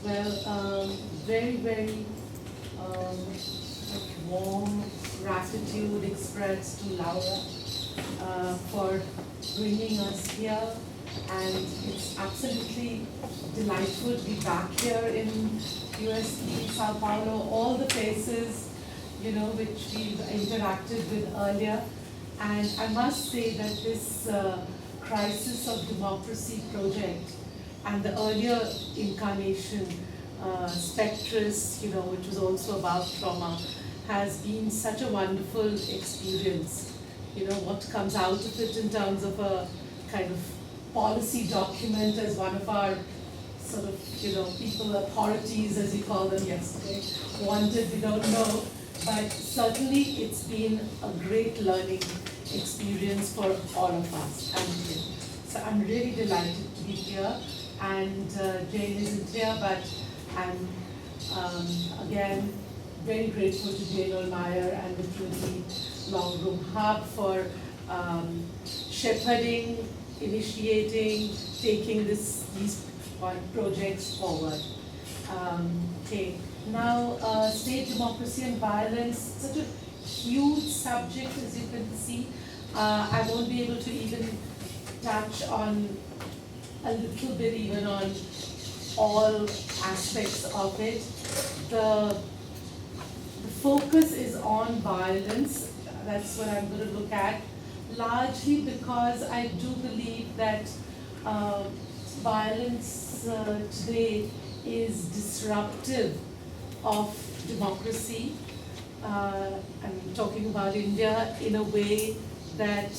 Well, very, very warm gratitude expressed to Laura for bringing us here, and it's absolutely delightful to be back here in USD, Sao Paulo, all the places, which we've interacted with earlier. And I must say that this Crisis of Democracy project and the earlier incarnation, Spectris, which was also about trauma, has been such a wonderful experience. What comes out of it in terms of a kind of policy document, as one of our sort of, people, authorities, as you call them yesterday, wanted, we don't know. But certainly it's been a great learning experience for all of us. And so I'm really delighted to be here. And Jane isn't here, but I'm again very grateful to Jane Olmeyer and the Trinity Long Room Hub for shepherding, initiating, taking these projects forward. Okay, now state democracy and violence, such a huge subject, as you can see. I won't be able to even touch on a little bit even on all aspects of it. The focus is on violence. That's what I'm going to look at, largely because I do believe that violence today is disruptive of democracy. I'm talking about India in a way that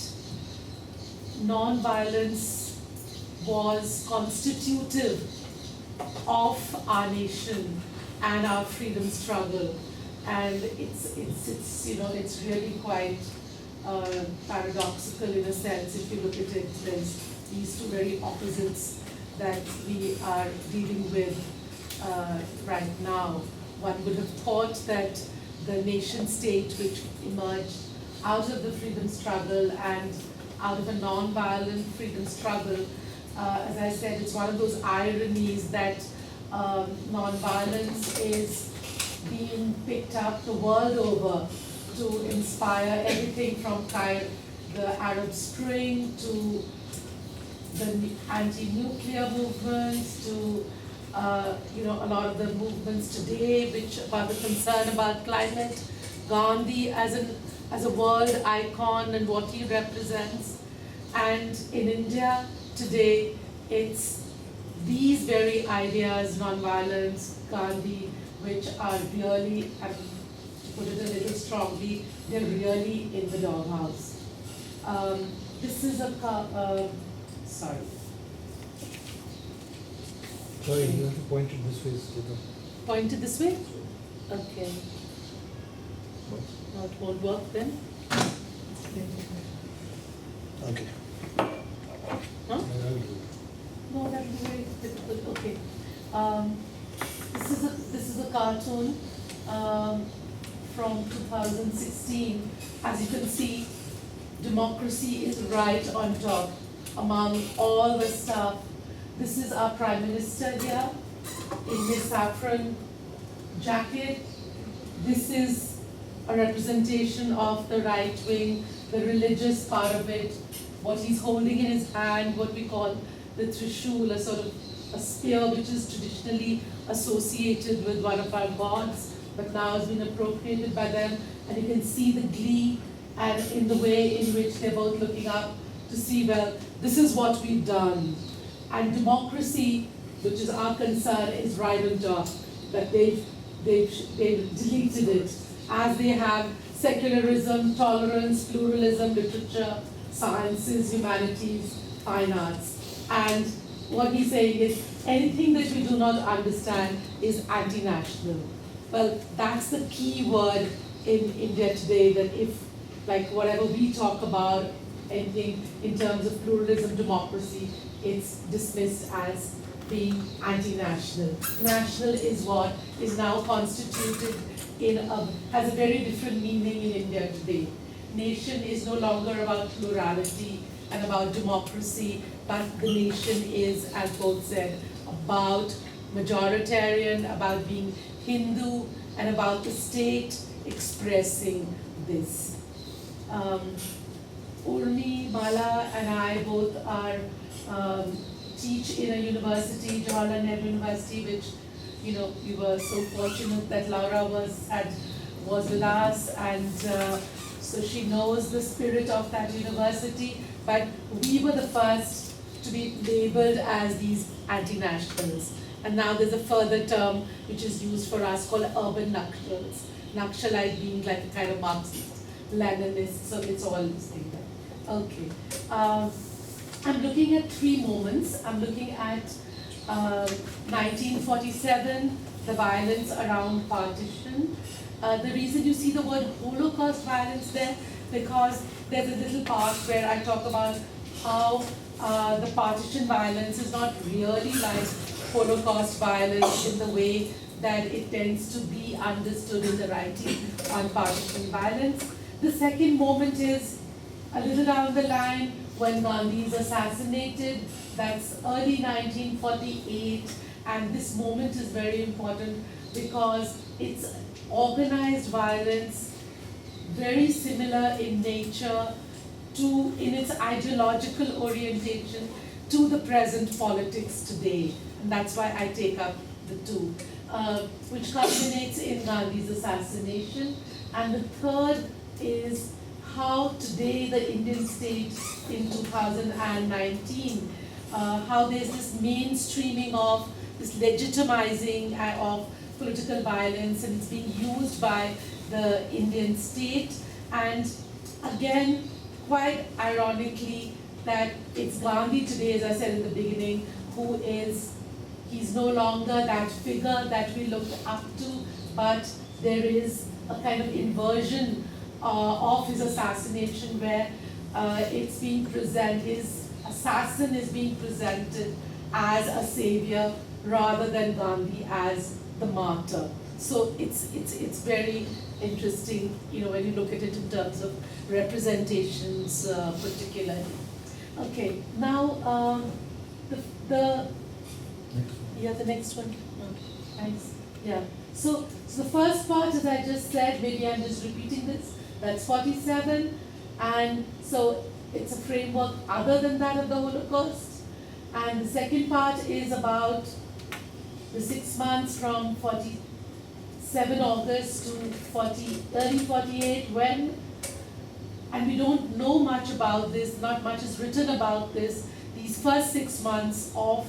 non-violence was constitutive of our nation and our freedom struggle, and it's really quite paradoxical in a sense. If you look at it, there's these two very opposites that we are dealing with right now. One would have thought that the nation state, which emerged out of the freedom struggle and out of a non-violent freedom struggle, as I said, it's one of those ironies that non-violence is being picked up the world over to inspire everything from the Arab Spring to the anti-nuclear movements to a lot of the movements today, which about the concern about climate. Gandhi as a world icon and what he represents, and in India today, it's these very ideas, non-violence, Gandhi, which are really, and to put it a little strongly, they're really in the doghouse. This is sorry. Sorry, you have to point it this way. Point it this way? Okay. No, it won't work then? Okay. Huh? No, that would be very difficult. Okay. This is a cartoon from 2016. As you can see, democracy is right on top among all the stuff. This is our Prime Minister here in his saffron jacket. This is a representation of the right wing, the religious part of it, what he's holding in his hand, what we call the trishul, a sort of a spear which is traditionally associated with one of our gods, but now has been appropriated by them. And you can see the glee and in the way in which they're both looking up to see, well, this is what we've done. And democracy, which is our concern, is right on top. That they've deleted it, as they have secularism, tolerance, pluralism, literature, sciences, humanities, fine arts. And what he's saying is anything that we do not understand is anti-national. Well, that's the key word in India today, that if, like, whatever we talk about, anything in terms of pluralism, democracy, it's dismissed as being anti-national. National is what is now constituted has a very different meaning in India today. Nation is no longer about plurality and about democracy, but the nation is, as both said, about majoritarian, about being Hindu, and about the state expressing this. Urmi, Mala, and I both are teach in a university, Jawaharlal Nehru University, which we were so fortunate that Laura was with us, and so she knows the spirit of that university. But we were the first to be labeled as these anti-nationals. And now there's a further term which is used for us called urban Nakshals. Nakshalite being like a kind of Marxist, Leninist, so it's all this thing there. Okay. I'm looking at three moments. I'm looking at 1947, the violence around partition. The reason you see the word Holocaust violence there, because there's a little part where I talk about how the partition violence is not really like Holocaust violence in the way that it tends to be understood in the writing on partition violence. The second moment is a little down the line when Gandhi is assassinated. That's early 1948, and this moment is very important because it's organized violence, very similar in nature to, in its ideological orientation, to the present politics today. And that's why I take up the two, which culminates in Gandhi's assassination. And the third is how today the Indian state in 2019, how there's this mainstreaming of this legitimizing of political violence, and it's being used by the Indian state. And again, quite ironically, that it's Gandhi today, as I said in the beginning, he's no longer that figure that we looked up to, but there is a kind of inversion of his assassination where it's being presented, his assassin is being presented as a savior rather than Gandhi as the martyr. So it's very interesting, when you look at it in terms of representations particularly. Okay, now the next one. Thanks. Yeah. So the first part, as I just said, maybe I'm just repeating this, that's 47, and so it's a framework other than that of the Holocaust. And the second part is about the 6 months from 47 August to early 48, when, and we don't know much about this, not much is written about this, these first 6 months of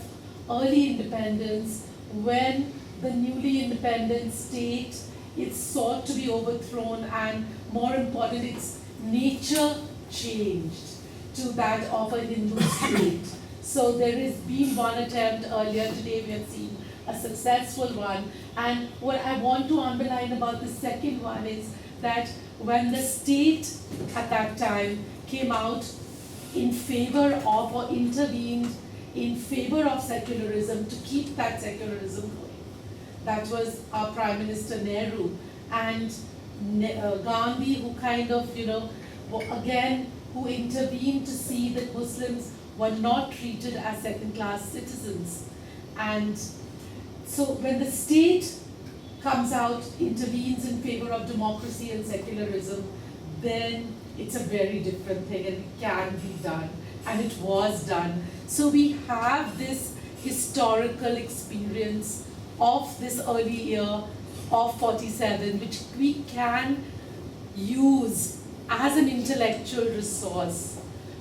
early independence, when the newly independent state is sought to be overthrown, and more important, its nature changed to that of a Hindu state. So there has been one attempt earlier today, we have seen a successful one. And what I want to underline about the second one is that when the state at that time came out in favor of, or intervened in favor of secularism, to keep that secularism going, that was our Prime Minister Nehru, and Gandhi, who kind of, again, who intervened to see that Muslims were not treated as second-class citizens. And so when the state comes out, intervenes in favor of democracy and secularism, then it's a very different thing, and it can be done, and it was done. So we have this historical experience of this early year of 47, which we can use as an intellectual resource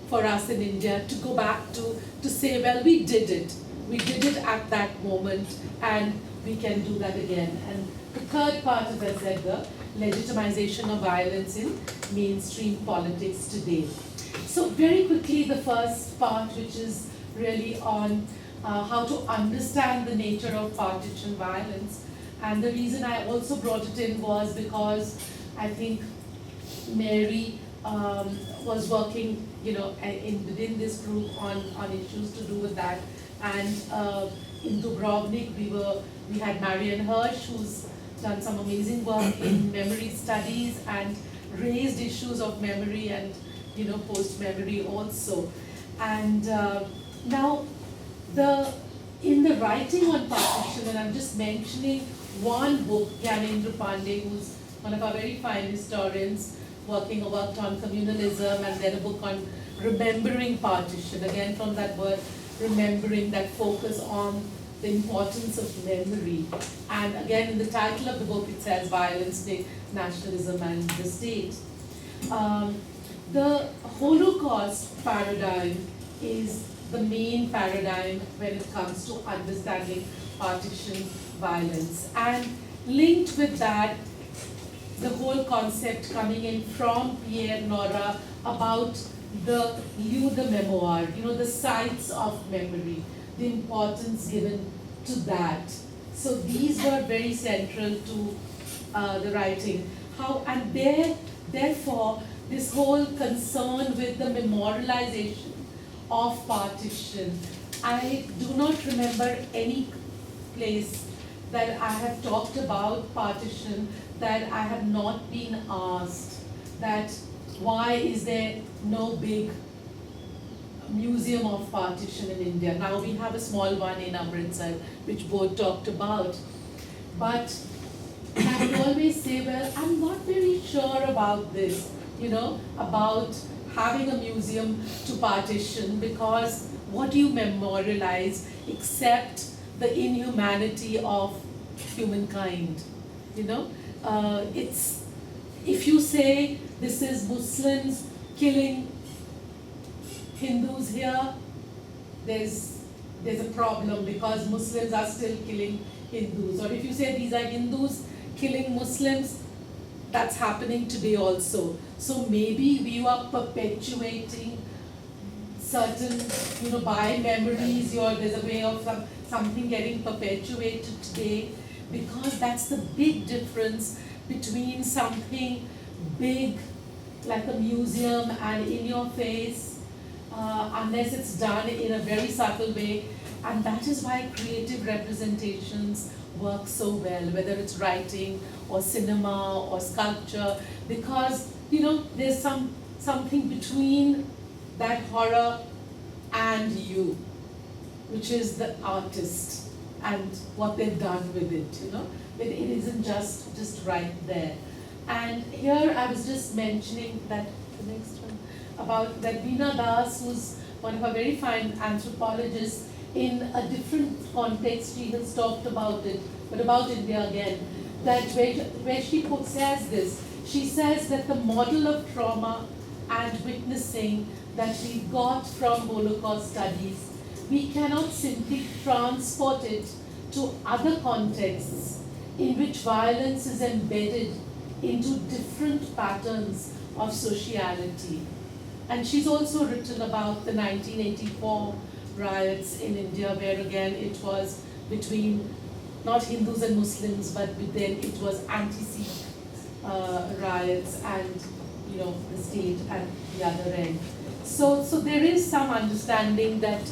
for us in India to go back to say, well, we did it. We did it at that moment, and we can do that again. And the third part, as I said, the legitimization of violence in mainstream politics today. So very quickly, the first part, which is really on how to understand the nature of partition violence. And the reason I also brought it in was because I think Mary was working, within this group on issues to do with that. And in Dubrovnik, we had Marian Hirsch, who's done some amazing work in memory studies and raised issues of memory and post-memory also. And now the in the writing on partition, and I'm just mentioning one book, Gyanendra Pandey, who's one of our very fine historians, worked on communalism, and then a book on remembering partition, again from that word remembering, that focus on the importance of memory. And again, in the title of the book it says Violence, Nationalism and the State. The Holocaust paradigm is the main paradigm when it comes to understanding partition violence. And linked with that, the whole concept coming in from Pierre Nora about the lieu de mémoire, the sites of memory, the importance given to that. So these were very central to the writing. Therefore, this whole concern with the memorialization of partition, I do not remember any place that I have talked about partition that I have not been asked that why is there no big museum of partition in India. Now we have a small one in Amritsar, which both talked about. But I would always say, well, I'm not very sure about this, about having a museum to partition, because what do you memorialize except the inhumanity of humankind? It's, if you say this is Muslims killing Hindus here, there's a problem because Muslims are still killing Hindus. Or if you say these are Hindus killing Muslims, that's happening today also. So maybe we are perpetuating certain, by memories, there's a way of something getting perpetuated today, because that's the big difference between something big like a museum and in your face, unless it's done in a very subtle way. And that is why creative representations work so well, whether it's writing or cinema or sculpture, because there's something between that horror and you, which is the artist and what they've done with it. It isn't just right there. And here I was just mentioning that the next one about that Veena Das, who's one of our very fine anthropologists. In a different context, she has talked about it, but about India again, that where she says this, she says that the model of trauma and witnessing that we got from Holocaust studies, we cannot simply transport it to other contexts in which violence is embedded into different patterns of sociality. And she's also written about the 1984 riots in India, where again it was between not Hindus and Muslims, but then it was anti-Sikh riots and the state at the other end. So there is some understanding that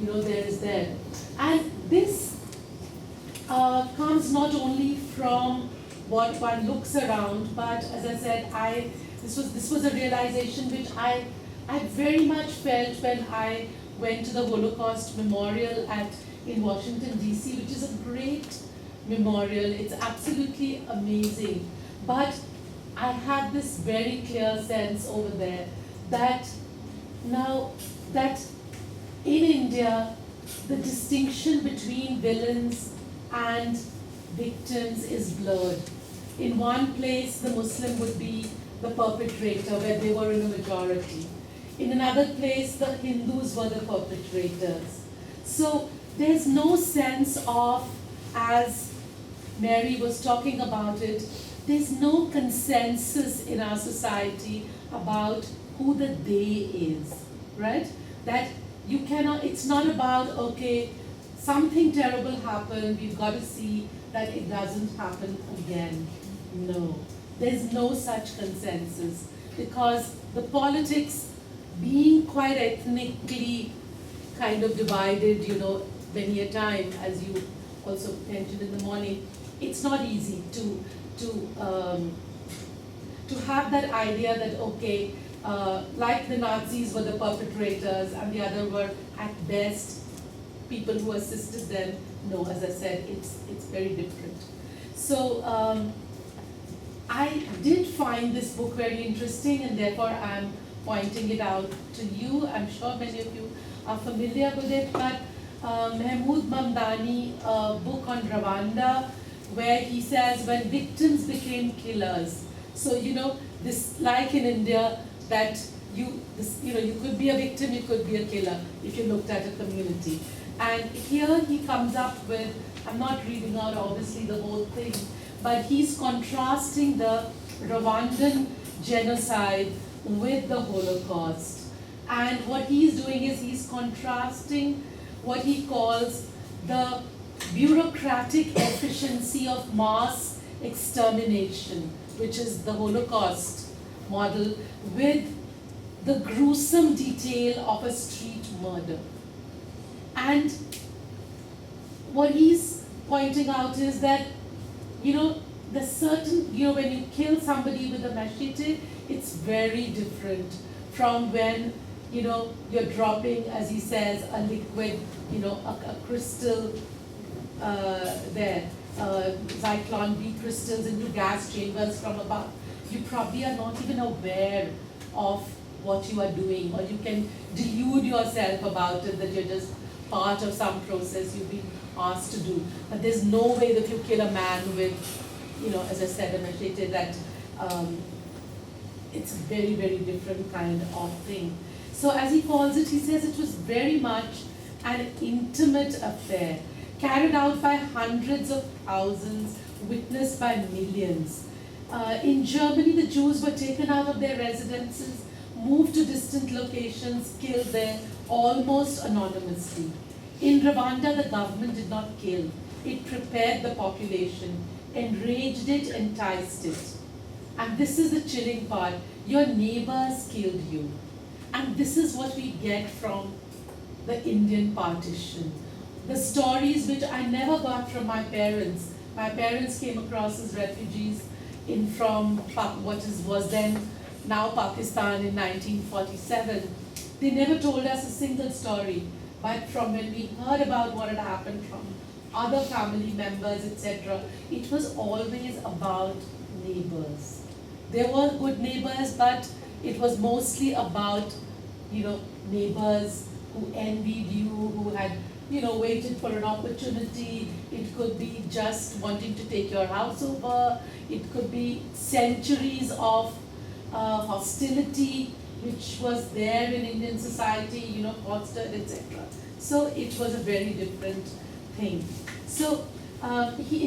there is there, and this comes not only from what one looks around, but as I said, this was a realization which I very much felt when I went to the Holocaust Memorial in Washington, D.C., which is a great memorial. It's absolutely amazing. But I had this very clear sense over there that now that in India, the distinction between villains and victims is blurred. In one place, the Muslim would be the perpetrator, where they were in a majority. In another place, the Hindus were the perpetrators. So there's no sense of, as Mary was talking about it, there's no consensus in our society about who the they is, right? That you cannot, it's not about, okay, something terrible happened, we've got to see that it doesn't happen again. No, there's no such consensus, because the politics, being quite ethnically kind of divided, many a time, as you also mentioned in the morning, it's not easy to have that idea that, okay, like the Nazis were the perpetrators and the other were at best people who assisted them know, as I said, it's very different. So I did find this book very interesting, and therefore I'm pointing it out to you. I'm sure many of you are familiar with it, but Mahmoud Mamdani, a book on Rwanda, where he says when victims became killers. So this, like in India, that you could be a victim, you could be a killer if you looked at a community. And here he comes up with, I'm not reading out obviously the whole thing, but he's contrasting the Rwandan genocide with the Holocaust. And what he's doing is he's contrasting what he calls the bureaucratic efficiency of mass extermination, which is the Holocaust model, with the gruesome detail of a street murder. And what he's pointing out is that, the certain, when you kill somebody with a machete, it's very different from when, you're dropping, as he says, a liquid, a crystal Zyklon B crystals into gas chambers from above. You probably are not even aware of what you are doing, or you can delude yourself about it, that you're just part of some process you've been asked to do. But there's no way that you kill a man with, as I said, a machete, that it's a very, very different kind of thing. So as he calls it, he says it was very much an intimate affair, carried out by hundreds of thousands, witnessed by millions. In Germany, the Jews were taken out of their residences, moved to distant locations, killed there almost anonymously. In Rwanda, the government did not kill. It prepared the population, enraged it, enticed it. And this is the chilling part. Your neighbors killed you. And this is what we get from the Indian partition. The stories which I never got from my parents. My parents came across as refugees from what was then now Pakistan in 1947. They never told us a single story. But from when we heard about what had happened from other family members, etc., it was always about neighbors. There were good neighbors, but it was mostly about, neighbors who envied you, who had, waited for an opportunity. It could be just wanting to take your house over. It could be centuries of hostility, which was there in Indian society, fostered, etc. So it was a very different thing. So he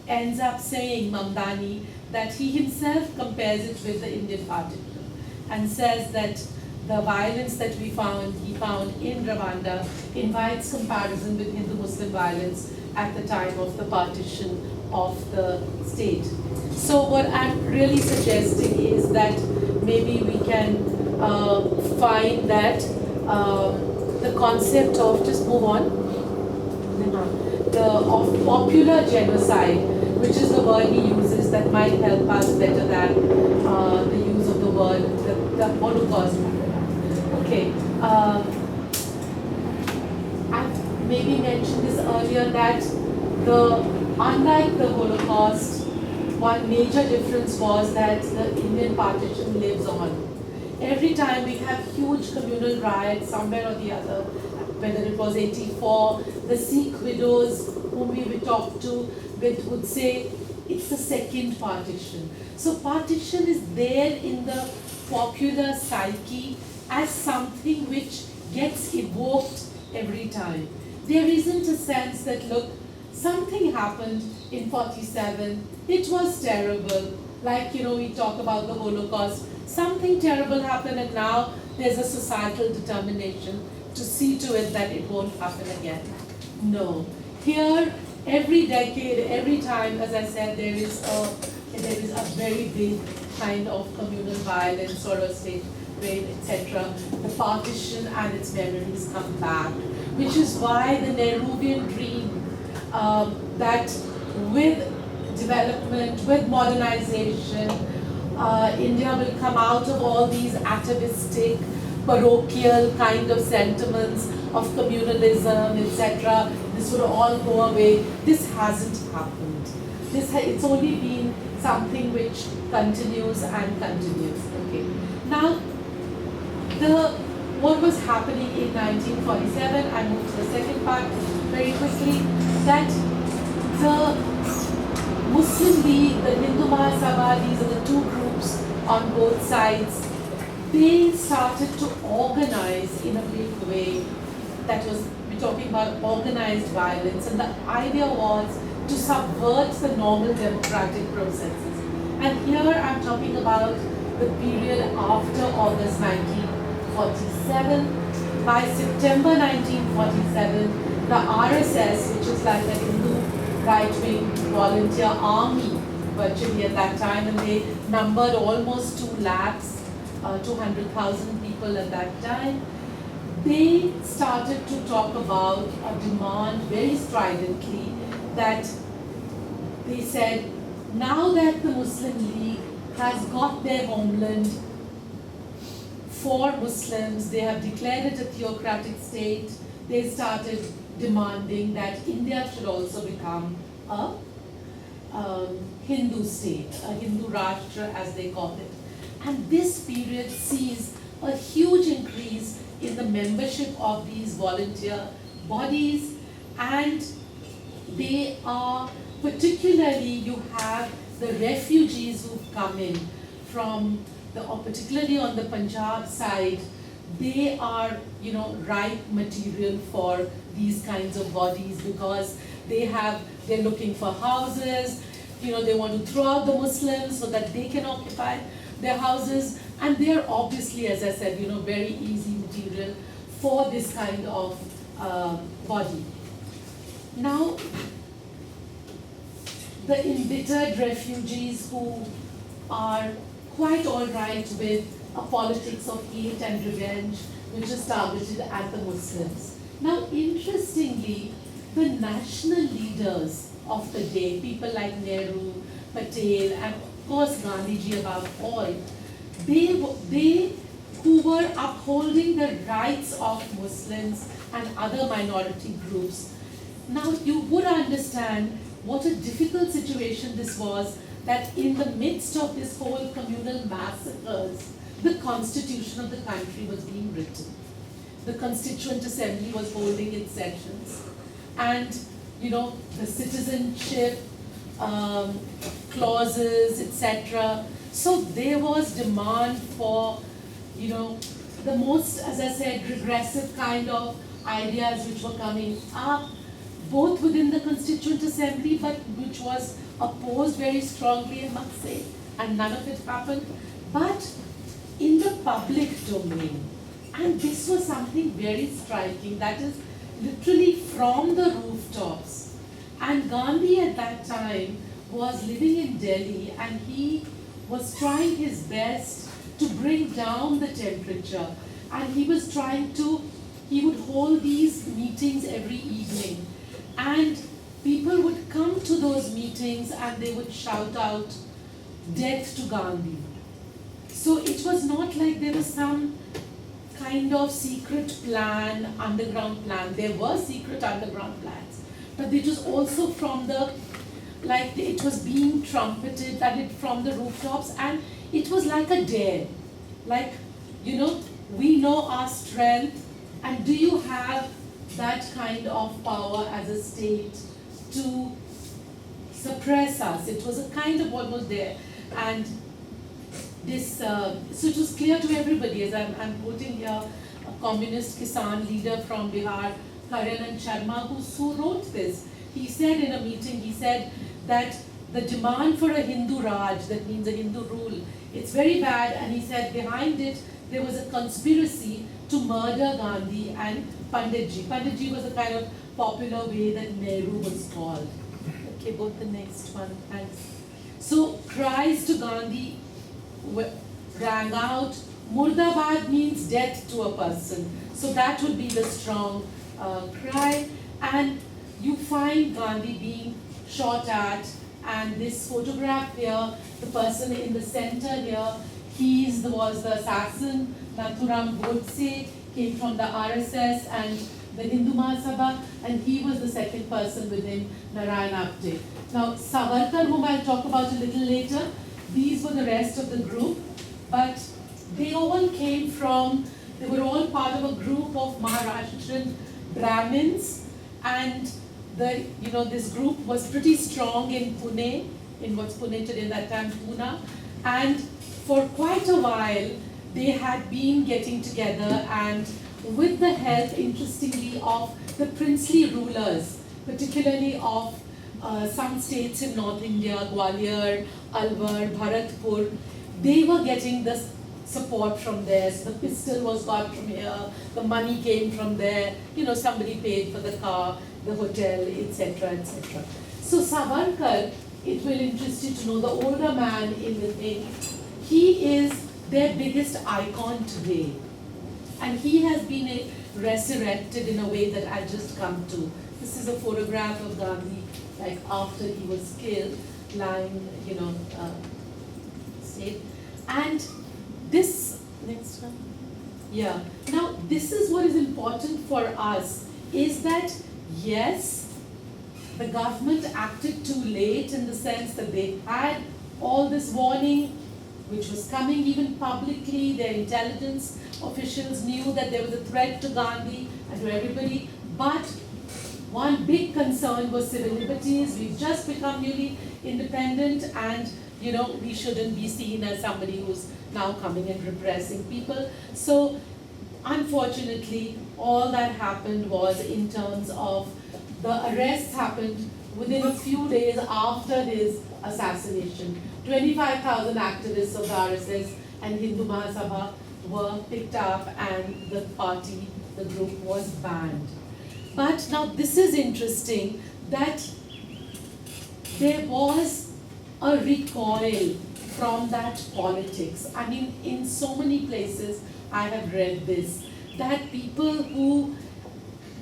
ends up saying, Mamdani, that he himself compares it with the Indian partition and says that the violence that he found in Rwanda invites comparison with Hindu-Muslim violence at the time of the partition of the state. So what I'm really suggesting is that maybe we can find that the concept of, just move on, of popular genocide, which is the word he uses that might help us better than the use of the word, the Holocaust Paradigm. Okay. I've maybe mentioned this earlier, that unlike the Holocaust, one major difference was that the Indian partition lives on. Every time we have huge communal riots somewhere or the other, whether it was 84, the Sikh widows whom we would talk to would say, it's the second partition. So partition is there in the popular psyche as something which gets evoked every time. There isn't a sense that, look, something happened in 47, it was terrible, like, we talk about the Holocaust, something terrible happened and now there's a societal determination to see to it that it won't happen again. No. Here, every decade, every time, as I said, there is a very big kind of communal violence or a state rape, etc. The partition and its memories come back, which is why the Nehruvian dream that with development, with modernization, India will come out of all these atavistic parochial kind of sentiments of communalism, etc. This would all go away. This hasn't happened. It's only been something which continues and continues. Okay. Now, what was happening in 1947, I move to the second part very quickly, that the Muslim League, the Hindu Mahasabha, these are the two groups on both sides, they started to organize in a big way. That was, we're talking about organized violence, and the idea was to subvert the normal democratic processes. And here I'm talking about the period after August 1947. By September 1947, the RSS, which is like the Hindu right-wing volunteer army virtually at that time, and they numbered almost 2 lakhs, 200,000 people at that time, they started to talk about a demand very stridently that they said, now that the Muslim League has got their homeland for Muslims, they have declared it a theocratic state, they started demanding that India should also become a Hindu state, a Hindu Rashtra as they call it. And this period sees a huge increase in the membership of these volunteer bodies, and they are, particularly you have the refugees who've come in from particularly on the Punjab side, they are, ripe material for these kinds of bodies, because they're looking for houses, they want to throw out the Muslims so that they can occupy their houses, and they're obviously, as I said, very easy material for this kind of body. Now, the embittered refugees who are quite all right with a politics of hate and revenge which is targeted at the Muslims. Now, interestingly, the national leaders of the day, people like Nehru, Patel, and of course Gandhiji above all, they who were upholding the rights of Muslims and other minority groups. Now, you would understand what a difficult situation this was, that in the midst of this whole communal massacres, the constitution of the country was being written. The Constituent Assembly was holding its sessions, and the citizenship clauses, etc. So there was demand for, the most, as I said, regressive kind of ideas which were coming up, both within the Constituent Assembly, but which was opposed very strongly, I must say, and none of it happened. But in the public domain, and this was something very striking, that is literally from the rooftops. And Gandhi at that time was living in Delhi, and he was trying his best to bring down the temperature. And he was he would hold these meetings every evening. And people would come to those meetings and they would shout out, "Death to Gandhi." So it was not like there was some kind of secret plan, underground plan. There were secret underground plans, but it was also from it was being trumpeted from the rooftops, and it was like a dare. We know our strength, and do you have that kind of power as a state to suppress us? It was a kind of what was there. And this, so it was clear to everybody, as I'm quoting here, a communist Kisan leader from Bihar, Karan Sharma, who wrote this. He said in a meeting, he said that the demand for a Hindu Raj, that means a Hindu rule, it's very bad, and he said behind it there was a conspiracy to murder Gandhi and Panditji. Panditji was a kind of popular way that Nehru was called. Okay, go to the next one, thanks. So cries to Gandhi rang out. Murdabad means death to a person. So that would be the strong cry. And you find Gandhi being shot at, and this photograph here, the person in the center here, was the assassin. Nathuram Godse came from the RSS and the Hindu Mahasabha, and he was the second person within Narayan Apte. Now, Savarkar, whom I'll talk about a little later, these were the rest of the group, but they all came from, they were all part of a group of Maharashtrian Brahmins, and this group was pretty strong in Pune, in what's Pune today, that time Pune, and for quite a while they had been getting together, and with the help, interestingly, of the princely rulers, particularly of some states in North India, Gwalior, Alwar, Bharatpur, they were getting the support from there. So the pistol was got from here, the money came from there, somebody paid for the car, the hotel, etc., etc. So Savarkar, it will interest you to know, the older man in the thing, he is their biggest icon today. And he has been resurrected in a way that I just come to. This is a photograph of Gandhi, like after he was killed, lying, state. And this, next one. Yeah. Now, this is what is important for us, is that, yes, the government acted too late in the sense that they had all this warning, which was coming even publicly. Their intelligence officials knew that there was a threat to Gandhi and to everybody, but one big concern was civil liberties. We've just become newly independent, and we shouldn't be seen as somebody who's now coming and repressing people. So unfortunately, all that happened was, in terms of the arrests happened within a few days after his assassination. 25,000 activists of the RSS and Hindu Mahasabha were picked up, and the party, the group, was banned. But now this is interesting, that there was a recoil from that politics. I mean, in so many places I have read this, that people who,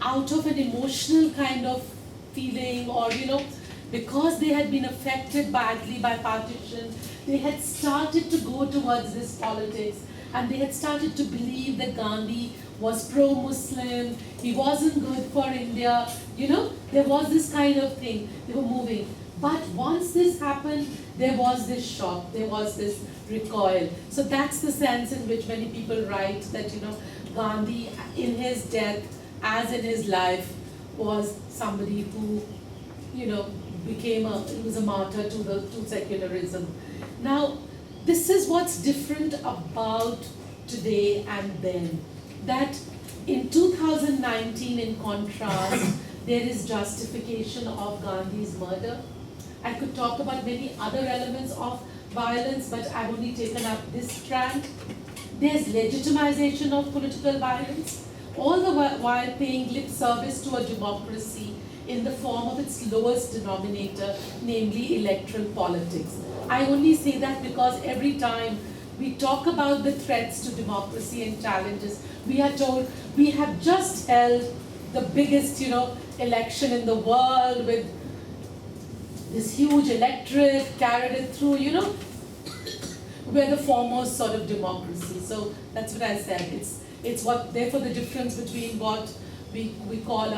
out of an emotional kind of feeling, or because they had been affected badly by partition, they had started to go towards this politics, and they had started to believe that Gandhi was pro-Muslim, he wasn't good for India, there was this kind of thing, they were moving. But once this happened, there was this shock, there was this recoil. So that's the sense in which many people write that, Gandhi, in his death, as in his life, was somebody who, he was a martyr to secularism. Now, this is what's different about today and then. That in 2019, in contrast, there is justification of Gandhi's murder. I could talk about many other elements of violence, but I've only taken up this strand. There's legitimization of political violence, all the while paying lip service to a democracy in the form of its lowest denominator, namely electoral politics. I only say that because every time we talk about the threats to democracy and challenges, we are told we have just held the biggest, election in the world with this huge electorate, carried it through, we're the foremost sort of democracy. So that's what I said. It's what, therefore, the difference between what we call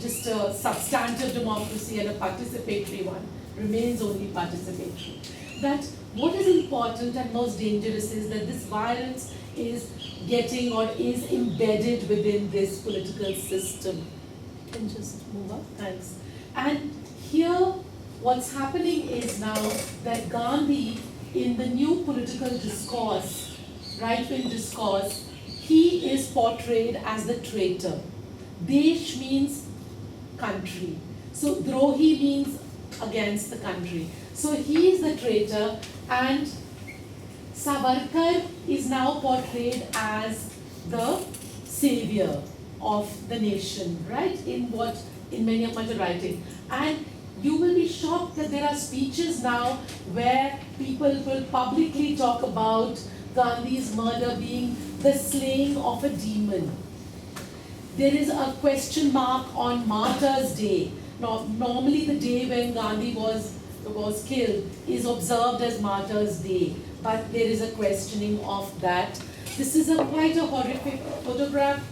just a substantive democracy and a participatory one remains only participatory. That what is important and most dangerous is that this violence is getting or is embedded within this political system. You can just move up, thanks. And here, what's happening is now that Gandhi, in the new political discourse, right-wing discourse, he is portrayed as the traitor. Desh means country. So Drohi means against the country. So he is the traitor, and Savarkar is now portrayed as the savior of the nation, right? In many of my writing. And you will be shocked that there are speeches now where people will publicly talk about Gandhi's murder being the slaying of a demon. There is a question mark on Martyrs' Day. Now, normally the day when Gandhi was killed is observed as Martyrs' Day. but there is a questioning of that. This is quite a horrific photograph.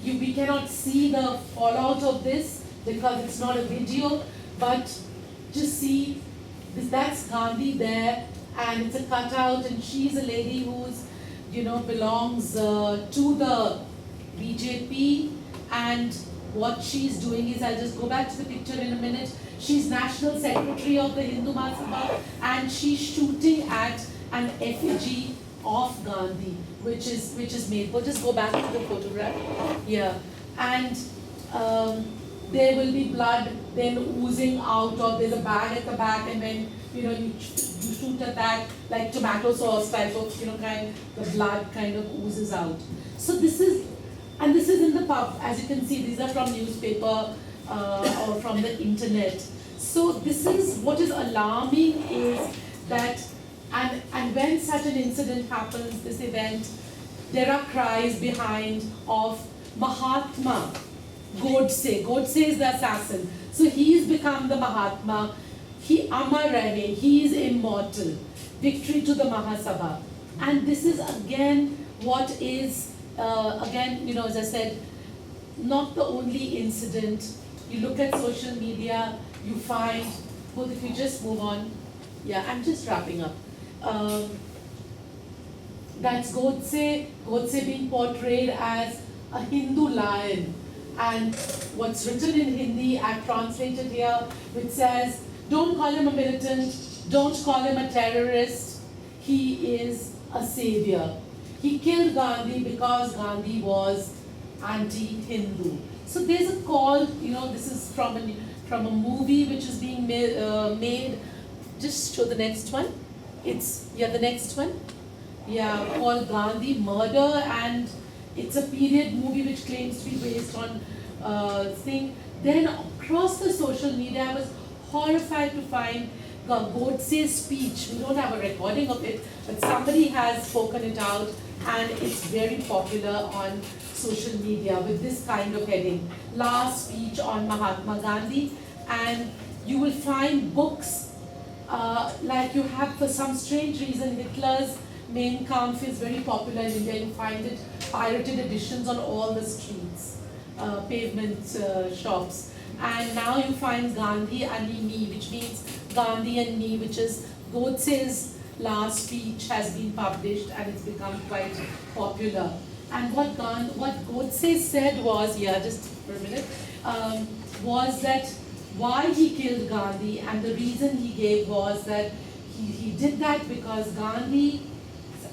We cannot see the fallout of this because it's not a video, but just see, that's Gandhi there, and it's a cutout, and she's a lady who's, belongs to the BJP, and what she's doing is, I'll just go back to the picture in a minute, she's National Secretary of the Hindu Mahasabha, and she's shooting at an effigy of Gandhi, which is made. We'll just go back to the photograph. Yeah, and there will be blood then oozing out of. There's a bag at the back, and when you shoot at that, like tomato sauce type of the blood kind of oozes out. So this is in the pub. As you can see, these are from newspaper or from the internet. So this is what is alarming is that. And when such an incident happens, this event, there are cries behind of Mahatma Godse. Godse is the assassin. So he's become the Mahatma. He Amar Rahe, he is immortal. Victory to the Mahasabha. And this is again what is, as I said, not the only incident. You look at social media, you find, well, if you just move on. Yeah, I'm just wrapping up. That's Godse being portrayed as a Hindu lion. And what's written in Hindi, I've translated here, which says, don't call him a militant, don't call him a terrorist, he is a savior. He killed Gandhi because Gandhi was anti-Hindu. So there's a call, this is from a movie which is being made. Just show the next one. The next one. Yeah, called Gandhi Murder, and it's a period movie which claims to be based on thing. Then across the social media, I was horrified to find Godse's speech. We don't have a recording of it, but somebody has spoken it out, and it's very popular on social media with this kind of heading: Last Speech on Mahatma Gandhi. And you will find books like you have, for some strange reason, Hitler's Mein Kampf is very popular in India. You find it pirated editions on all the streets, pavement shops. And now you find Gandhi and Me, which means Gandhi and Me, which is Godse's last speech has been published, and it's become quite popular. And what Godse said was, just for a minute, was that why he killed Gandhi, and the reason he gave was that he did that because Gandhi's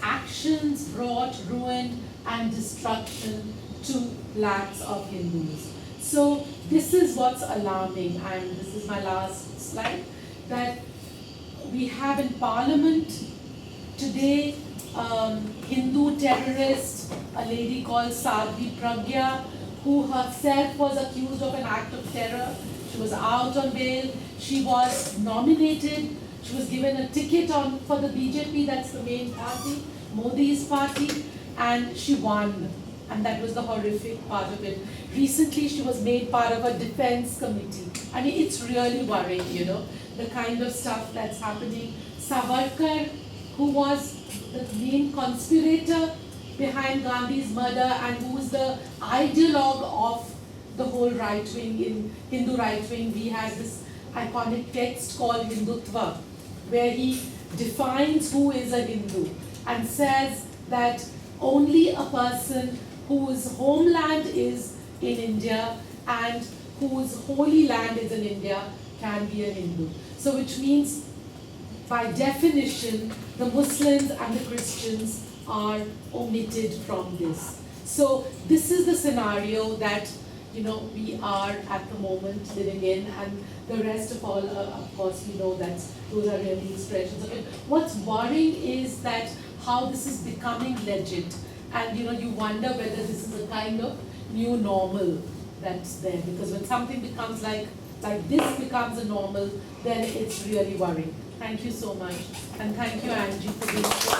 actions brought ruin and destruction to lakhs of Hindus. So this is what's alarming, and this is my last slide, that we have in Parliament today Hindu terrorist, a lady called Sadhvi Pragya, who herself was accused of an act of terror. She was out on bail. She was nominated. She was given a ticket for the BJP, that's the main party, Modi's party, and she won. And that was the horrific part of it. Recently, she was made part of a defense committee. I mean, it's really worrying, the kind of stuff that's happening. Savarkar, who was the main conspirator behind Gandhi's murder and who was the ideologue of the whole right wing, in Hindu right wing, he has this iconic text called Hindutva, where he defines who is a Hindu and says that only a person whose homeland is in India and whose holy land is in India can be a Hindu. So which means, by definition, the Muslims and the Christians are omitted from this. So this is the scenario that we are at the moment living in, and the rest of all, of course, we know that those are really expressions of it. What's worrying is that how this is becoming legit, and you wonder whether this is a kind of new normal that's there, because when something becomes like this becomes a normal, then it's really worrying. Thank you so much, and thank you, Angie, for being so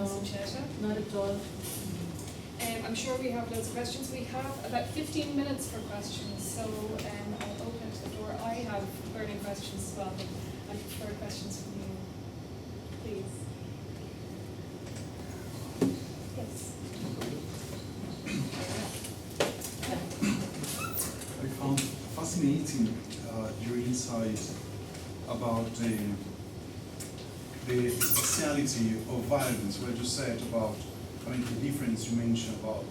Sucheta. not at all. I'm sure we have loads of questions. We have about 15 minutes for questions, so I'll open it to the floor. I have burning questions as well, but I prefer questions from you. Please. Yes. I found fascinating your insight about the speciality of violence, where you said about, the difference you mentioned about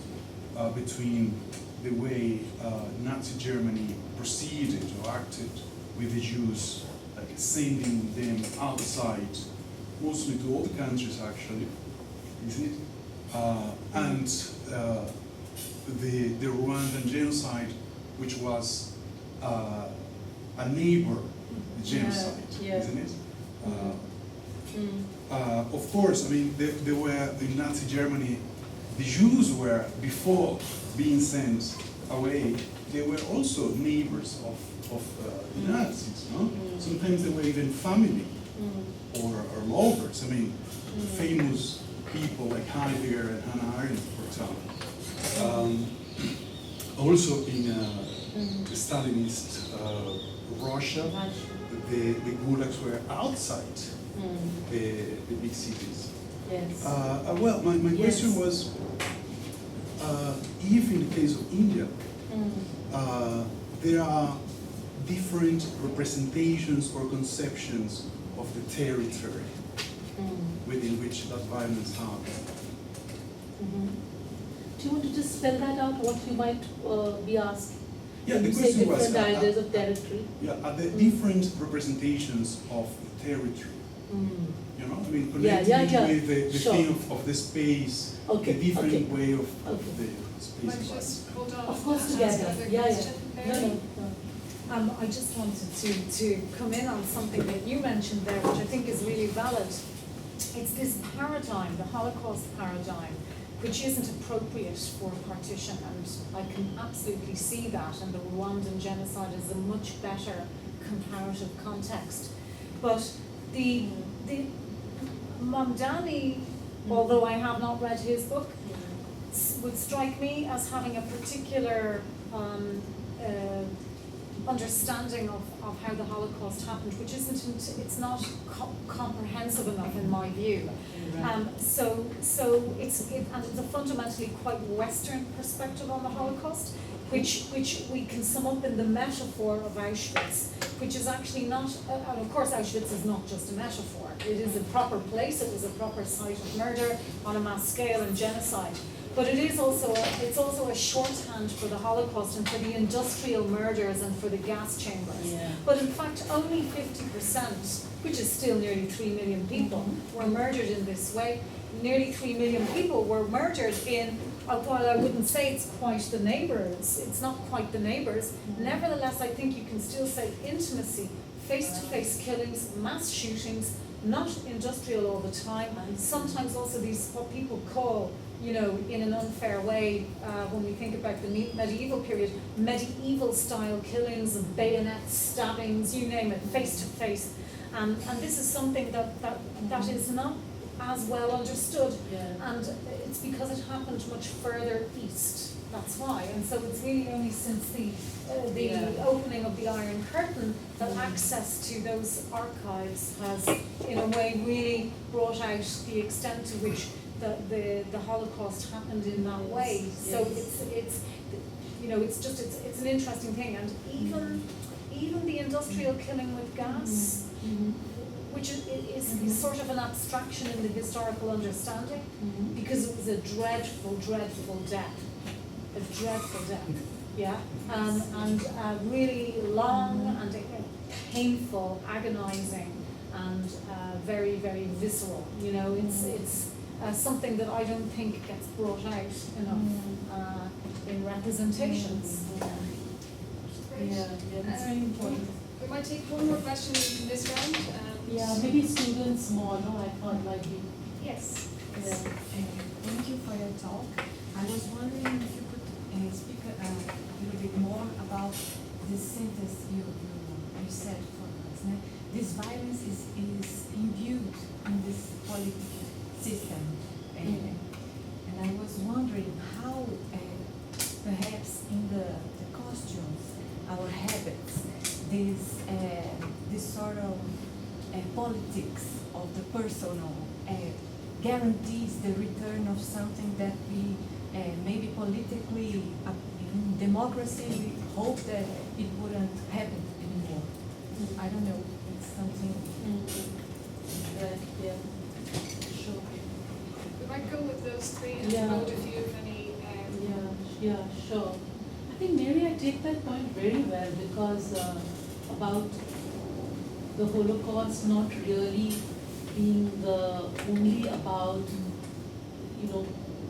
between the way Nazi Germany proceeded or acted with the Jews, like sending them outside, mostly to all the countries actually, isn't it? And the Rwandan genocide, which was a neighbor genocide, isn't it? Of course, there were in Nazi Germany, the Jews were, before being sent away, they were also neighbors of the Nazis. No? Sometimes they were even family or lovers. Famous people like Heidegger and Hannah Arendt, for example. Also in Stalinist Russia, the gulags were outside the big cities. Yes. Well, my question was, if in the case of India, there are different representations or conceptions of the territory within which that violence happened. Do you want to just spell that out, what you might be asked? Yeah, When the you say question was, different ideas of territory. yeah, are there different representations of the territory? You know, connecting with the Sure. thing of the space, Okay, a different okay. way of Okay. the space. Might just hold on. Of course, and together. ask another Yeah, question. No, Mary? no. I just wanted to come in on something that you mentioned there, which I think is really valid. It's this paradigm, the Holocaust paradigm, which isn't appropriate for partition, and I can absolutely see that, and the Rwandan genocide is a much better comparative context. But the Bandini, although I have not read his book, would strike me as having a particular understanding of how the Holocaust happened, which it's not comprehensive enough in my view. So it's a fundamentally quite Western perspective on the Holocaust, which we can sum up in the metaphor of Auschwitz, which is actually not, and of course Auschwitz is not just a metaphor. It is a proper place, it was a proper site of murder on a mass scale and genocide. But it's also a shorthand for the Holocaust and for the industrial murders and for the gas chambers. Yeah. But in fact, only 50%, which is still nearly 3 million people, were murdered in this way. Nearly 3 million people were murdered in, while I wouldn't say it's quite the neighbours, it's not quite the neighbours, nevertheless I think you can still say intimacy, face-to-face killings, mass shootings, not industrial all the time, and sometimes also these, what people call, in an unfair way, when we think about the medieval period, medieval style killings of bayonets, stabbings, you name it, face to face. And this is something that is not as well understood. And it's because it happened much further east. That's why. And so it's really only since the opening of the Iron Curtain that access to those archives has, in a way, really brought out the extent to which the Holocaust happened in that way. So it's an interesting thing, and even the industrial killing with gas, which is sort of an abstraction in the historical understanding, because it was a dreadful death, and really long and painful, agonizing, and very, very visceral. It's something that I don't think gets brought out enough in representations. Great. That's very important. We might take one more question in this round. Maybe students more, no? I thought like we. Yes. Thank you for your talk. I was wondering if you could speak a little bit more about the sentence you said for us. This violence is imbued in this political system. And I was wondering how our habits, this sort of politics of the personal guarantees the return of something that we maybe politically, in democracy, we hope that it wouldn't happen anymore. I don't know, it's something. Right, yeah, sure. We might go with those three and Yeah. vote if you have any. Yeah, sure. I think Mary, I take that point very well because about the Holocaust not really being only about,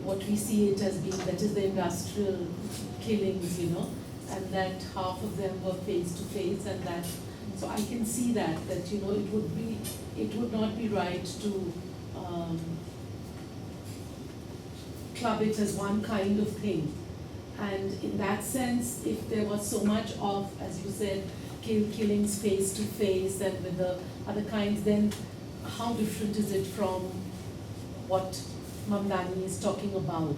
what we see it as being, that is the industrial killings, and that half of them were face to face, and that, so I can see that it would not be right to club it as one kind of thing. And in that sense, if there was so much of, as you said, killings face to face and with the other kinds, then how different is it from what Bandini is talking about?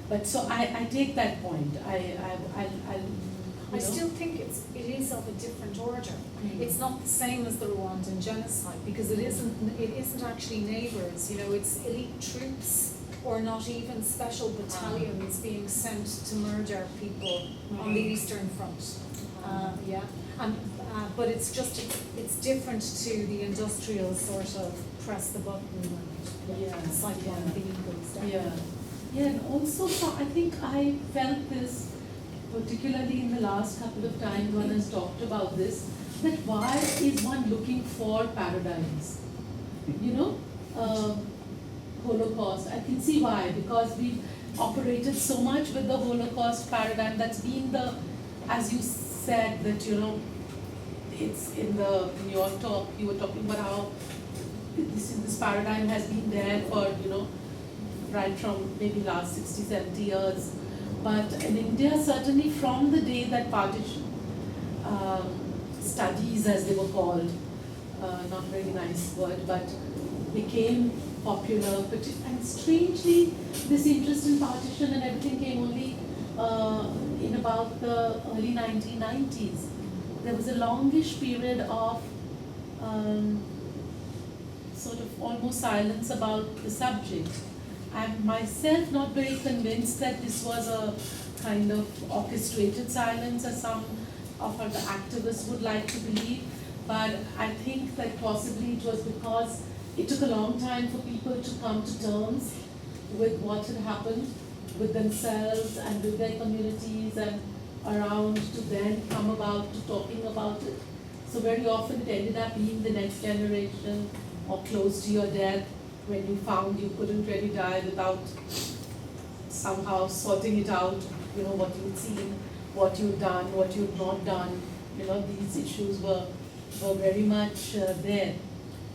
But so I take that point. I still think it is of a different order. It's not the same as the Rwandan genocide because it isn't actually neighbours. It's elite troops or not even special battalions being sent to murder people on the Eastern Front. But it's different to the industrial sort of press the button and cyclone B goes down. Yeah, and also I think I felt this particularly in the last couple of times one has talked about this, that why is one looking for paradigms? Holocaust, I can see why, because we've operated so much with the Holocaust paradigm. That's been as you said, that it's in the New York talk, you were talking about how this paradigm has been there for, right from maybe last 60, 70 years. But in India, certainly from the day that partition studies, as they were called, not a very nice word, but became popular. And strangely, this interest in partition and everything came only in about the early 1990s. There was a longish period of sort of almost silence about the subject. I'm myself not very convinced that this was a kind of orchestrated silence as some of the activists would like to believe, but I think that possibly it was because it took a long time for people to come to terms with what had happened with themselves and with their communities and around to then come about to talking about it. So very often it ended up being the next generation or close to your death when you found you couldn't really die without somehow sorting it out, what you'd seen, what you'd done, what you'd not done. These issues were very much there.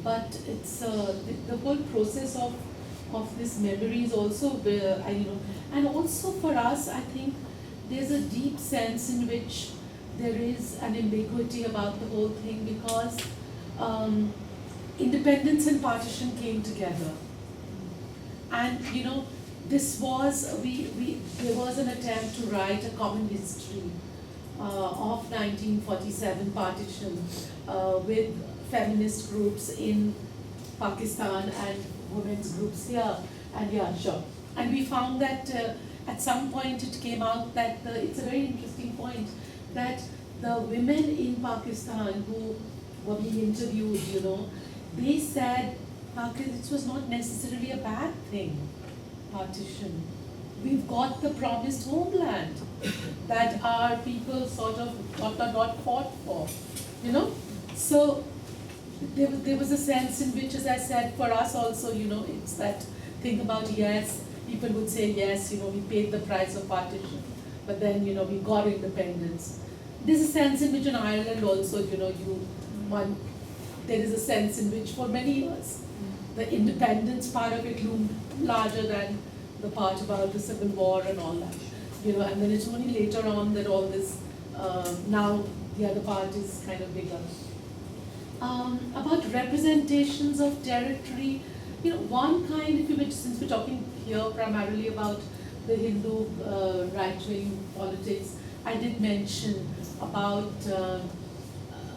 But it's the whole process of this memory is also, and also for us, I think there's a deep sense in which there is an ambiguity about the whole thing because independence and partition came together. And this was, there was an attempt to write a common history of 1947 partition with feminist groups in Pakistan and women's groups here, and And we found that at some point it came out that it's a very interesting point that the women in Pakistan who were being interviewed, they said it was not necessarily a bad thing, partition. We've got the promised homeland that our people sort of got fought for, So there was a sense in which, as I said, for us also, it's that thing about yes, people would say yes, we paid the price of partition, but then, we got independence. There's a sense in which in Ireland also, there is a sense in which for many years, the independence part of it loomed larger than the part about the Civil War and all that. And then it's only later on that all this, now the other part is kind of bigger. About representations of territory, one kind, since we're talking here primarily about the Hindu right-wing politics, I did mention about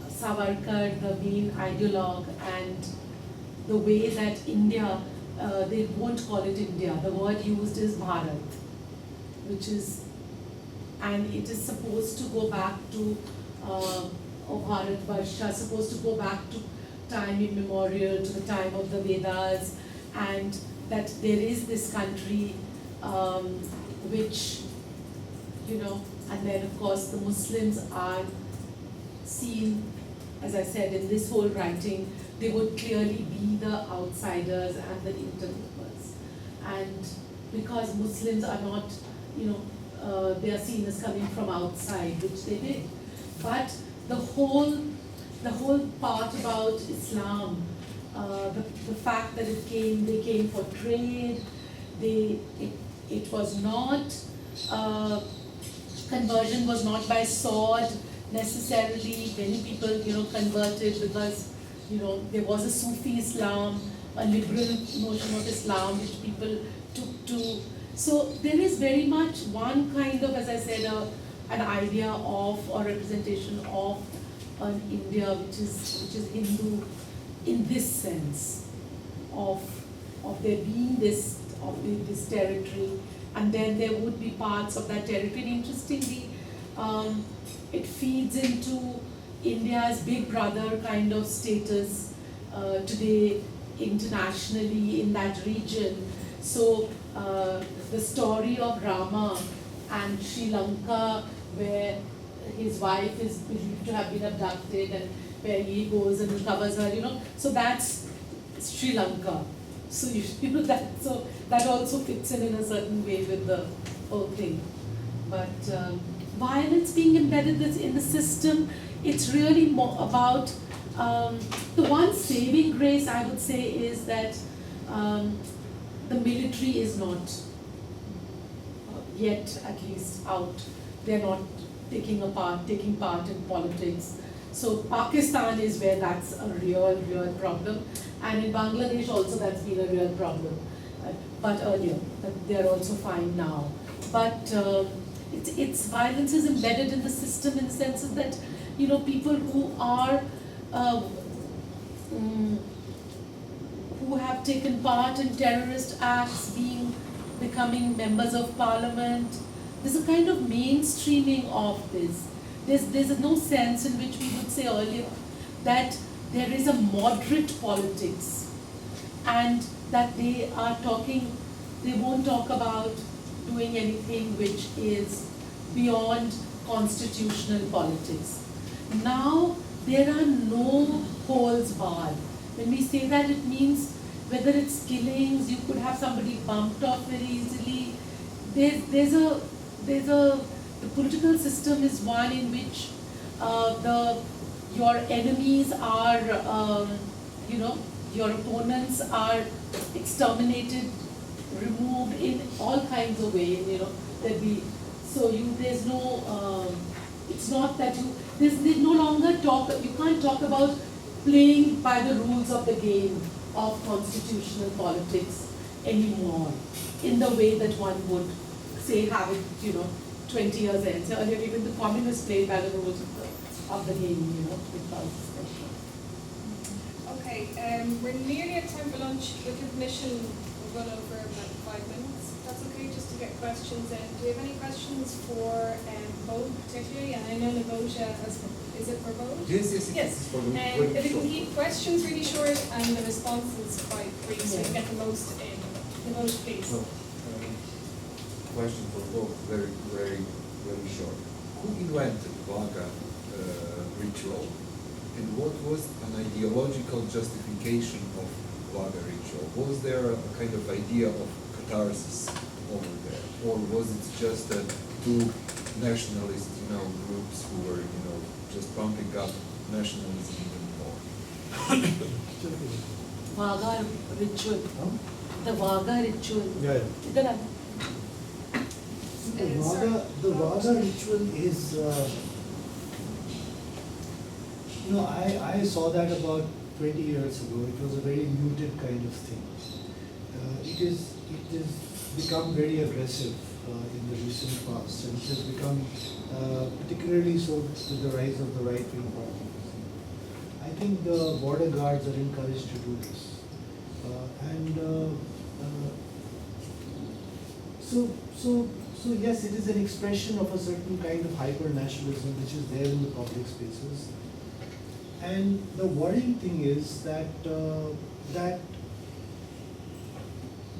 Savarkar, the main ideologue, and the way that India, they won't call it India, the word used is Bharat, which is, and it is supposed to go back to, Bharat Varsha, supposed to go back to time immemorial, to the time of the Vedas, and that there is this country which, you know, and then of course the Muslims are seen, as I said, in this whole writing, they would clearly be the outsiders and the interlopers. And because Muslims are not, you know, they are seen as coming from outside, which they did. But the whole part about Islam, the fact that they came for trade, it was not, conversion was not by sword necessarily. Many people, you know, converted because, you know, there was a Sufi Islam, a liberal notion of Islam which people took to. So there is very much one kind of, as I said, an idea of or representation of an India which is Hindu in this sense of there being this territory, and then there would be parts of that territory. And interestingly, it feeds into India's big brother kind of status today internationally in that region. So the story of Rama and Sri Lanka, where his wife is believed to have been abducted and where he goes and recovers her, you know, so that's Sri Lanka. So you know that, so that also fits in a certain way with the whole thing. But violence being embedded in the system, it's really more about the one saving grace I would say is that the military is not yet, at least, out. They're not taking part in politics. So Pakistan is where that's a real problem, and in Bangladesh also that's been a real problem. But earlier, they're also fine now. But it's violence is embedded in the system in the sense that, you know, people who are who have taken part in terrorist acts, becoming members of parliament. There's a kind of mainstreaming of this. There's no sense in which we would say earlier that there is a moderate politics, and that they won't talk about doing anything which is beyond constitutional politics. Now there are no holes barred. When we say that, it means whether it's killings, you could have somebody bumped off very easily. The political system is one in which your enemies are, you know, your opponents are exterminated, removed in all kinds of ways. You know, there's no. It's not that there's no longer you can't talk about playing by the rules of the game of constitutional politics anymore in the way that one would say have it, you know, 20 years in. So earlier even the communists played by the rules of the game, you know, without discussion. Okay, we're nearly at time for lunch. With your permission, we'll run over about 5 minutes. That's okay, just to get questions in. Do we have any questions for Vogue particularly? And I know Nabosha is it for Vogue? Yes. Yes. For me, If we can sure. keep questions really short and the responses quite brief, so we get the most in. Nabosha, please. No, question for both, very, very, very short. Who invented Vaga ritual, and what was an ideological justification of Vaga ritual? Was there a kind of idea of catharsis over there, or was it just two nationalist, groups who were, just pumping up nationalism even more? Vaga ritual. The Vaga ritual. Yeah. Idhar aa. The Vaga ritual is, I saw that about 20 years ago. It was a very muted kind of thing. It is become very aggressive in the recent past, and it has become particularly so with the rise of the right-wing parties. I think the border guards are encouraged to do this. So yes, it is an expression of a certain kind of hyper-nationalism which is there in the public spaces. And the worrying thing is that that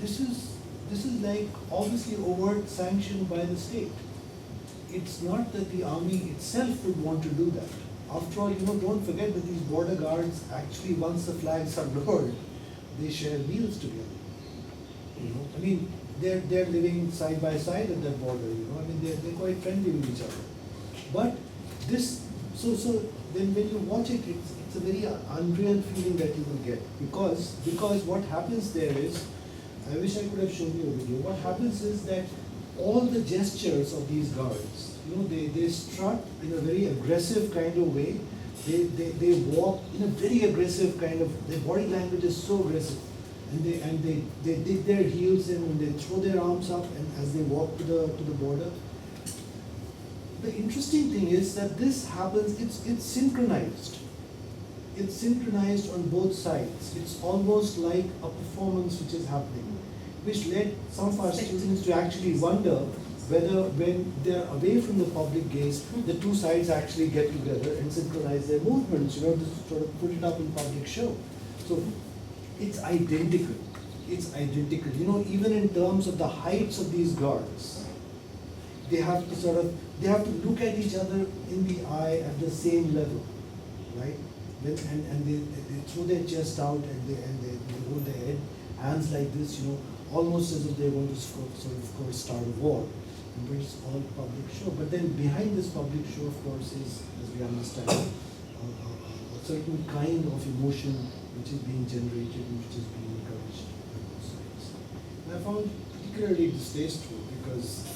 this is like obviously overt sanctioned by the state. It's not that the army itself would want to do that. After all, don't forget that these border guards actually, once the flags are lowered, they share meals together. I mean, they're living side by side at that border. I mean, they're quite friendly with each other. But this, so then when you watch it, it's a very unreal feeling that you will get, because what happens there is, I wish I could have shown you a video. What happens is that all the gestures of these guards, they strut in a very aggressive kind of way. They walk in a very aggressive kind of, their body language is so aggressive. And they dig their heels in and they throw their arms up and as they walk to the border. The interesting thing is that this happens, it's synchronized. It's synchronized on both sides. It's almost like a performance which is happening, which led some of our students to actually wonder whether when they're away from the public gaze, the two sides actually get together and synchronize their movements, to sort of put it up in public show. So it's identical. It's identical. Even in terms of the heights of these guards, they have to look at each other in the eye at the same level, right? And they throw their chest out and they hold their head, hands like this, almost as if they're going to sort of start a war. But it's all public show. But then behind this public show, of course, is, as we understand, a certain kind of emotion which is being generated and which is being encouraged by both sides. And I found it particularly distasteful because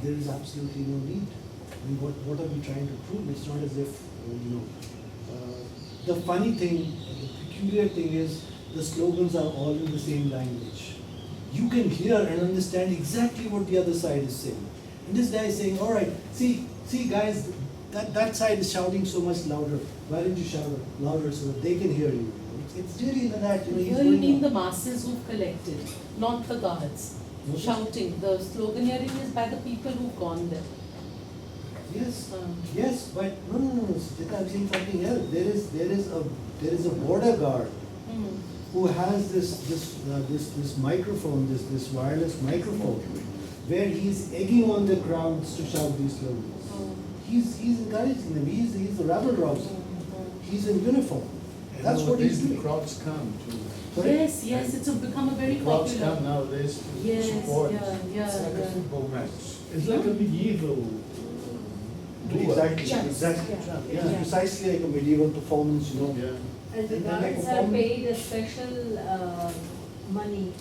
there is absolutely no need. I mean, what are we trying to prove? It's not as if, the funny thing, the peculiar thing is the slogans are all in the same language. You can hear and understand exactly what the other side is saying. And this guy is saying, all right, see guys, that side is shouting so much louder. Why don't you shout louder so that they can hear you? It's really that, Here you mean the masses who've collected, not the guards. No, Shouting. The sloganeering is by the people who've gone there. Yes, yes, but no, Sucheta, I'm saying something else. There is a border guard who has this microphone, this wireless microphone, where he's egging on the crowds to shout these slogans. He's encouraging them. He's the rabble rouser. He's in uniform. That's what he's doing. The crowds come to. Sorry? Yes, it's become a very Crowds popular. come nowadays to Yes, support. yeah. It's like a football match. It's like a medieval. Exactly, Yes, exactly. yeah. It's precisely like a medieval performance, Yeah. And the And then like guards a are form- paid a special money,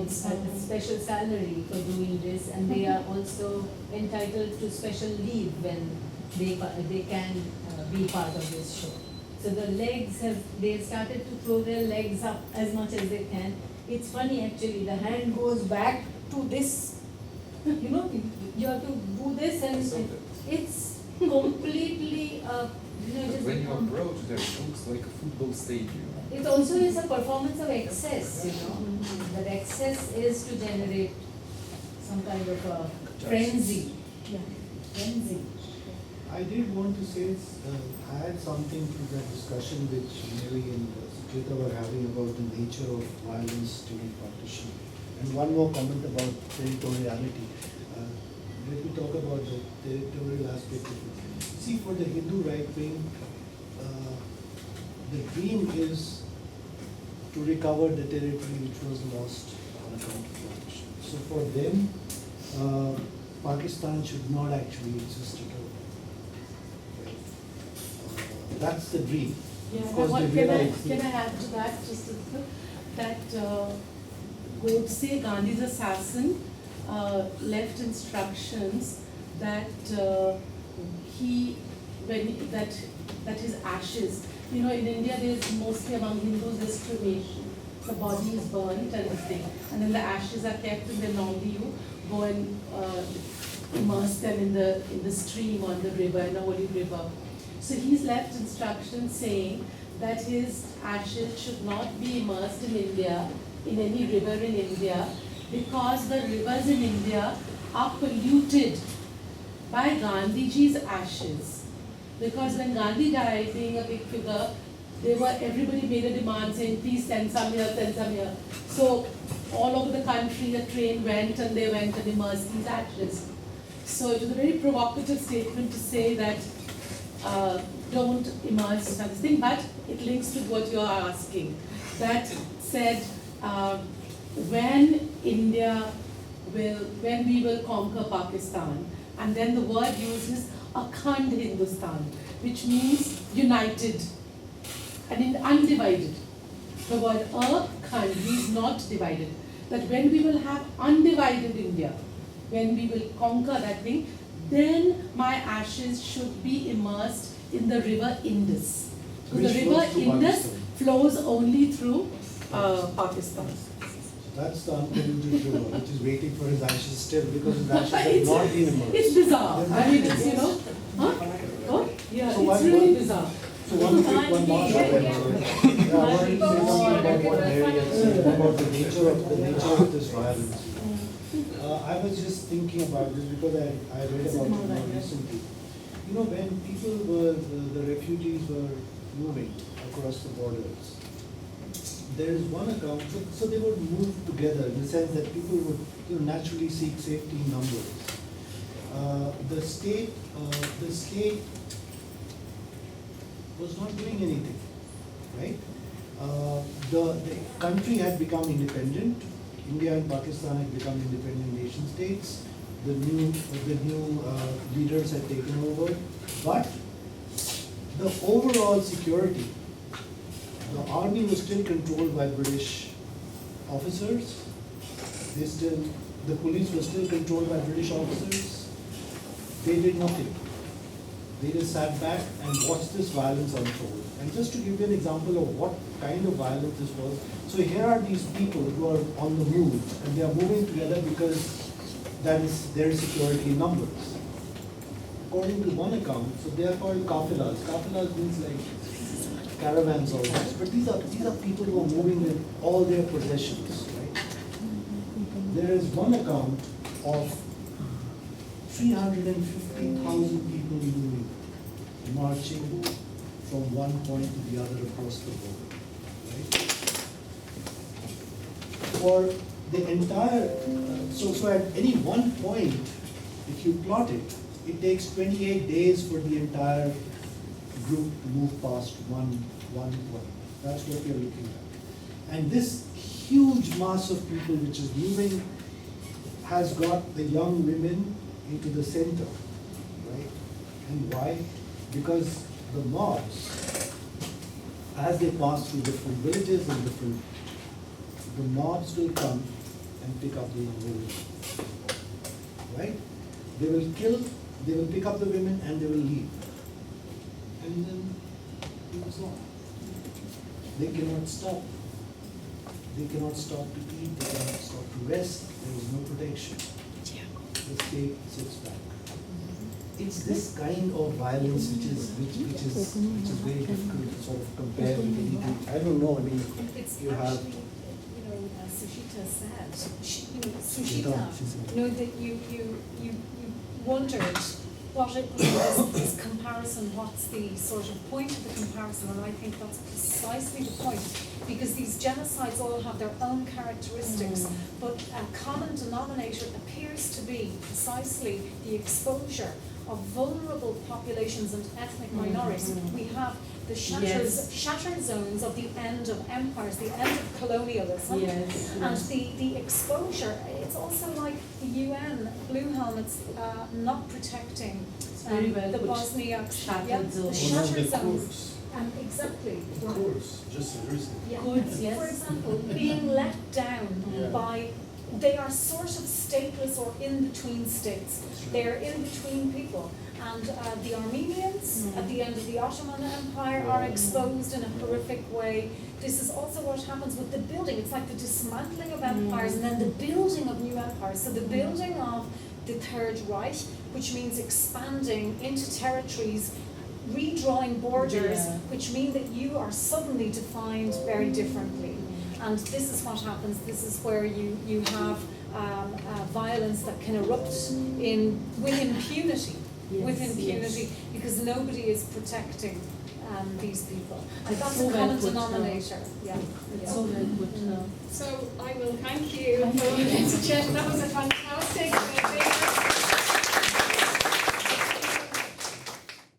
it's a special salary for doing this, and they are also entitled to special leave when they can be part of this show. So the legs they started to throw their legs up as much as they can. It's funny actually, the hand goes back to this, you have to do this and it's completely, But just when you become- approach there, it looks like a football stadium. it also is a performance of excess, That excess is to generate some kind of a frenzy. Yeah, frenzy. I did want to say, add something to that discussion which Mary and Sucheta were having about the nature of violence during partition. And one more comment about territoriality. Let me talk about the territorial aspect of it. See, for the Hindu right wing, the dream is to recover the territory which was lost on account of partition. So for them, Pakistan should not actually exist at all. That's the dream. Yeah, Of course, they can realize- I add to that just a bit? That Godse, Gandhi's assassin, left instructions that that his ashes, in India there's mostly among Hindus there's cremation. the body is burnt and the thing, and then the ashes are kept, and then normally you go and immerse them in the stream or in the river, in a holy river. So he's left instructions saying that his ashes should not be immersed in India, in any river in India, because the rivers in India are polluted by Gandhiji's ashes. Because when Gandhi died, being a big figure, everybody made a demand saying, please send some here, send some here. So all over the country, a train went and they went and immersed these ashes. So it was a very provocative statement to say that don't immerse something, but it links to what you are asking. That said, when we will conquer Pakistan, and then the word uses Akhand Hindustan, which means united and undivided. The word Akhand means not divided. That when we will have undivided India, when we will conquer that thing, then my ashes should be immersed in the river Indus. So Which the flows river through Indus Pakistan. flows only through Pakistan. That's the unpolluted river, which is waiting for his ashes still, because his ashes have It's- not been immersed. It's bizarre. I mean, it's, huh? Oh, yeah, So it's really one- bizarre. So one quick one more comment. I wanted to say something about what Mary had said about the nature of this violence. I was just thinking about this because I read about it more recently. You know, when the refugees were moving across the borders, there is one account, so they would move together in the sense that people would naturally seek safety in numbers. The state was not doing anything, right? The country had become independent. India and Pakistan had become independent nation states. The new leaders had taken over, but the overall security, the army was still controlled by British officers. The police was still controlled by British officers. They did nothing. They just sat back and watched this violence unfold. And just to give you an example of what kind of violence this was, so here are these people who are on the move, and they are moving together because that is their security in numbers. According to one account, so they are called kafilas. Kafilas means like caravans almost, but these are people who are moving with all their possessions, right? There is one account of 350,000 people moving, marching from one point to the other across the border, right? For the entire, so at any one point, if you plot it, it takes 28 days for the entire group to move past one point. That's what we are looking at. And this huge mass of people which is moving has got the young women into the center, right? And why? Because the mobs, as they pass through different villages and the mobs will come and pick up the young women, right? They will pick up the women and they will leave. And then it's on. They cannot stop. They cannot stop to eat, they cannot stop to rest, there is no protection. The state sits back. It's this kind of violence which is very difficult to sort of compare with anything. I don't know, I mean, It's you have. actually, as Sucheta said, Sucheta, that you wondered what it was, this comparison, what's the sort of point of the comparison, and I think that's precisely the point, because these genocides all have their own characteristics, but a common denominator appears to be precisely the exposure of vulnerable populations and ethnic minorities. We have the shattered zones of the end of empires, the end of colonialism, and the exposure. It's also like the UN blue helmets not protecting the Bosniaks, Shattered the zones. shattered zones. Exactly. Kurds, just recently. Yeah. Kurds, yes. For example, being let down by they are sort of stateless or in between states. They're in between people. And the Armenians at the end of the Ottoman Empire are exposed in a horrific way. This is also what happens with the building. It's like the dismantling of empires and then the building of new empires. So the building of the Third Reich, which means expanding into territories, redrawing borders, which mean that you are suddenly defined very differently. And this is what happens. This is where you have violence that can erupt with impunity. With impunity, because nobody is protecting these people. And that's so a common well put, denominator. Yeah. It's so well put. So I will thank you for Sucheta. That was a fantastic